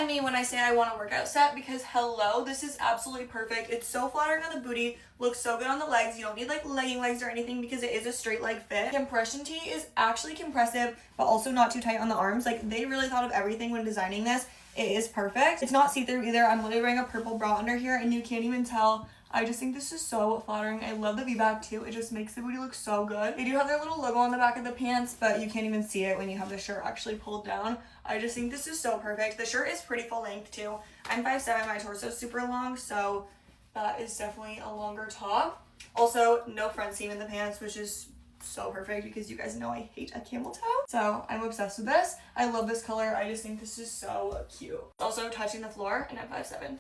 I mean when I say I want a workout set, because hello, this is absolutely perfect. It's so flattering on the booty, looks so good on the legs. You don't need like legging legs or anything because it is a straight leg fit. Compression tee is actually compressive, but also not too tight on the arms. Like they really thought of everything when designing this. It is perfect. It's not see-through either. I'm literally wearing a purple bra under here and you can't even tell. I just think this is so flattering. I love the V-back too. It just makes the booty look so good. They do have their little logo on the back of the pants, but you can't even see it when you have the shirt actually pulled down. I just think this is so perfect. The shirt is pretty full length too. I'm 5'7", my torso is super long, so that is definitely a longer top. Also, no front seam in the pants, which is so perfect because you guys know I hate a camel toe. So I'm obsessed with this. I love this color. I just think this is so cute. Also touching the floor, and I'm 5'7".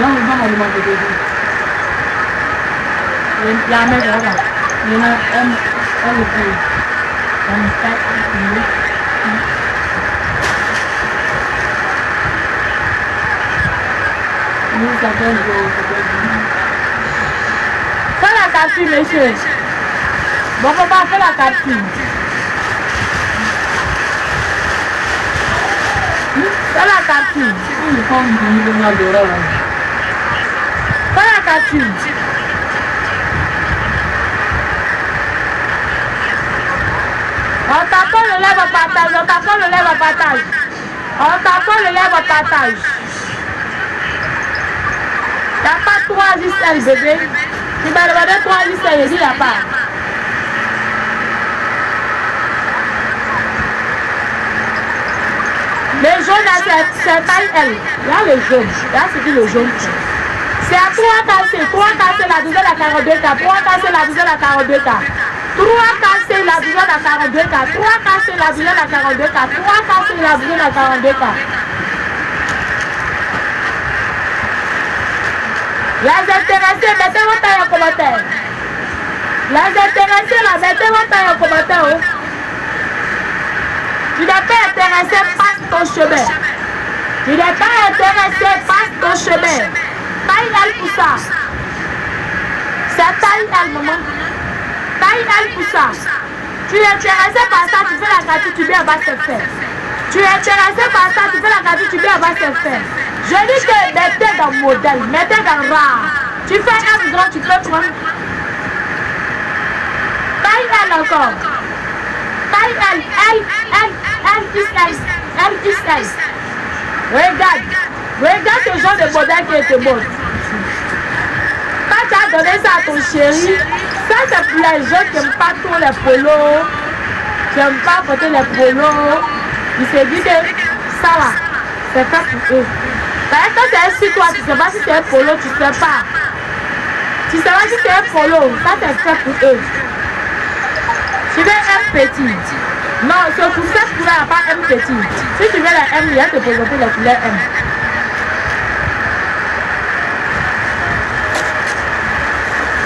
Yang mana lima betul? Yang mana berapa? Yang lebih. Yang tak ini. Ini siapa yang fais la capture, monsieur. Bon, papa, fais la capture. Fais la capture. Fais la capture. On t'appelle le lèvre au partage. On t'appelle le lèvre au partage. On t'appelle le lèvre au partage. Il n'y a pas 3 XL, bébé. Tu m'as demandé 3 XL, il n'y a pas. Les jaunes, c'est taille L. Là, le jaune. Là, c'est dit le jaune. C'est à 3 cassés. 3 cassés, la douzaine à 42K. 3 cassés, la douzaine à 42K. 3 cassés, la douzaine à 42K. 3 cassés, la douzaine à 42K. 3 cassés, la douzaine à 42K. Les intéressés, mettez vos tailles en commentaire. Les intéressés, là, mettez vos tailles en commentaire. Oh. Tu n'es pas intéressé, passe ton chemin. Tu n'es pas intéressé, passe ton chemin. Taille elle pour ça. C'est taille elle, maman. Taille elle pour ça. Tu es intéressé par ça, tu fais la gratuite, tu viens, va se faire. Tu es intéressé par ça, tu fais la gratuite, tu viens, va se faire. Je dis que mettez dans modèle, mettez dans rare. Tu fais un grand, tu peux prendre. Taille elle encore. Taille elle, XL. Regarde ce genre de modèle qui était bon. Quand tu as donné ça à ton chéri, ça c'est pour les gens qui n'aiment pas trop les polos, qui n'aiment pas porter les polos. Il s'est dit que ça là, c'est fait pour eux. Quand c'est un site, toi, tu ne sais pas si c'est un polo, tu ne sais pas. Tu ne sais pas si c'est un polo, ça c'est fait pour eux. Tu veux un petit. Non, ce pour cette couleur, il n'y a pas M petit. Si tu veux la M, il y a te présenter la couleur M.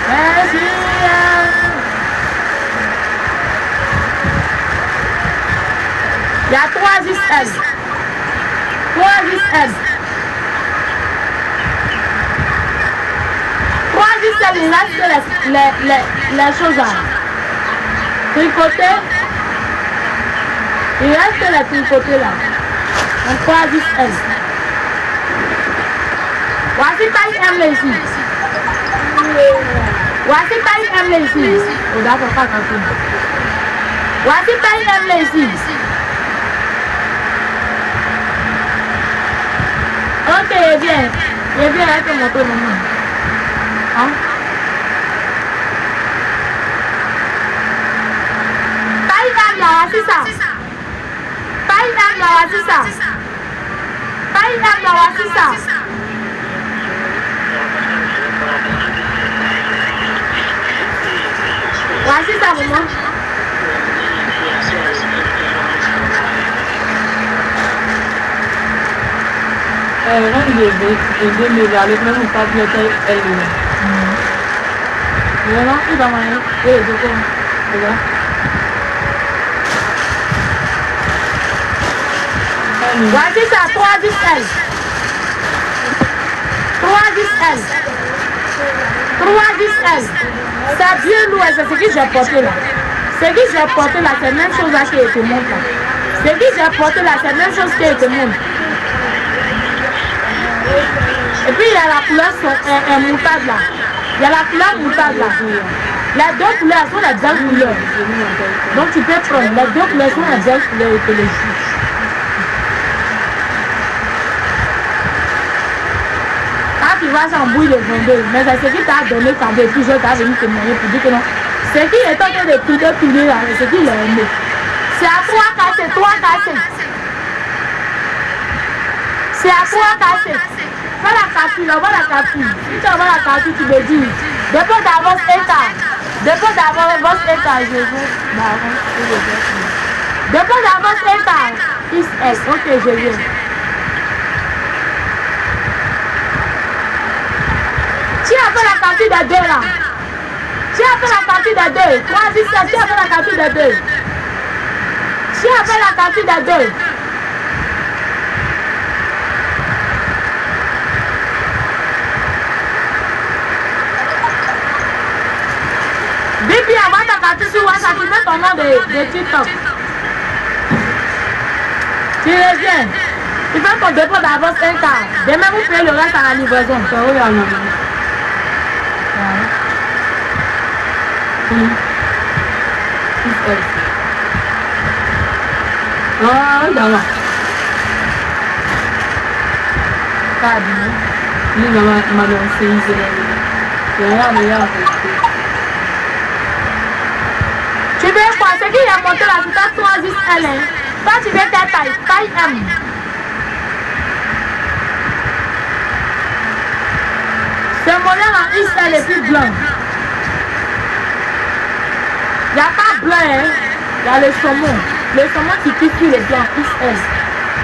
Merci. Il y a 3 XL. 3 XL. 3 XL, il reste les choses à tricoter. Il reste la tricoter là. On 3 XL. Voici taille M là ici. Voici taille M là ici. Oh d'accord, pas attention. Voici taille M là ici. Ok, il vient avec mon moto maman. Hein? Taille M là, voici ça. Taille M là, voici ça. Taille M là, voici ça. Voici ça, maman. Non, il est mais avec même pas de taille elle. Non, il va m'aider. Regarde. Voici ça, 3 XL. 3XL. 3XL. C'est bien lourd, c'est ce que j'ai porté là. Ce que j'ai porté là, c'est la même chose là qui te montre là. Ce que j'ai porté là, c'est la même chose qui te montre. Et puis il y a la couleur moutarde là. Il y a la couleur moutarde là. Les deux couleurs sont les belles couleurs. Donc tu peux prendre. Les deux couleurs sont les belles couleurs écologiques. Quand tu vas s'embrouiller le vendeur, mais c'est ce qui t'a donné quand depuis je t'ai venu témoigner pour dire que non. Ce qui est en train de piler là, c'est ce qu'il a aimé. C'est à toi casser, toi casser. C'est à toi casser. Fais la capture, on va la capture. Si tu envoies la capture, tu me dis. Dépôt d'avance état. Dépôt d'avance état, je veux. Dépôt d'avance état. XS, ok, je viens. Tu as fait la capture des deux là. Tu as fait la capture des deux. 317, tu as fait la capture des deux. Tu as fait la capture des deux. Bibi, avant ta capture sur WhatsApp, tu mets ton nom de TikTok. Tu reviens. Tu fais ton dépôt d'avance un quart. Demain, vous payez le reste à la livraison. Ça oui, à Ah, d'accord. Ni mama lancé tu veux quoi? Ce qui a monté la putain 3XL. Toi, tu veux ta taille M. Ce modèle en XL est plus blanc. Il n'y a pas blanc, hein. Il y a le saumon. Le saumon qui pique le blanc XL.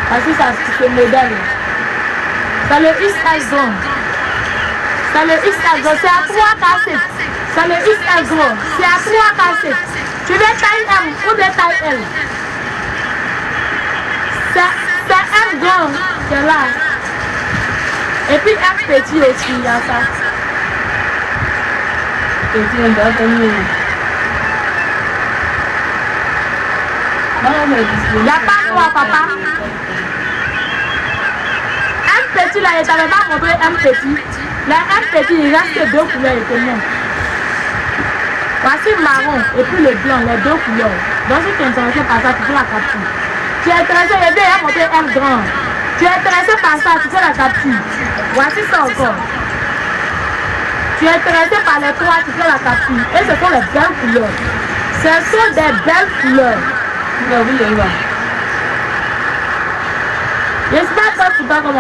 Parce que c'est ce modèle. C'est le XL grand. C'est le XL grand. C'est à 3 cassés. C'est le XL grand. C'est à 3 cassés. Tu veux taille M ou de taille L? C'est M grand. C'est là. Et puis M petit aussi. Il y a ça. Petit, on doit tenir. Il n'y a pas toi, papa. Un petit là, il ne t'avait pas montré un petit. Là, un petit, il reste que deux couleurs et tout. Voici le marron et puis le blanc, les deux couleurs. Donc si tu es intéressé par ça, tu fais la capture. Tu es intéressé, il y a montré un grand. Tu es intéressé par ça, tu fais la capture. Voici ça encore. Tu es intéressé par les trois, tu fais la capture. Et ce sont les belles couleurs. Ce sont des belles couleurs. Oui, J'espère que tu vas comment.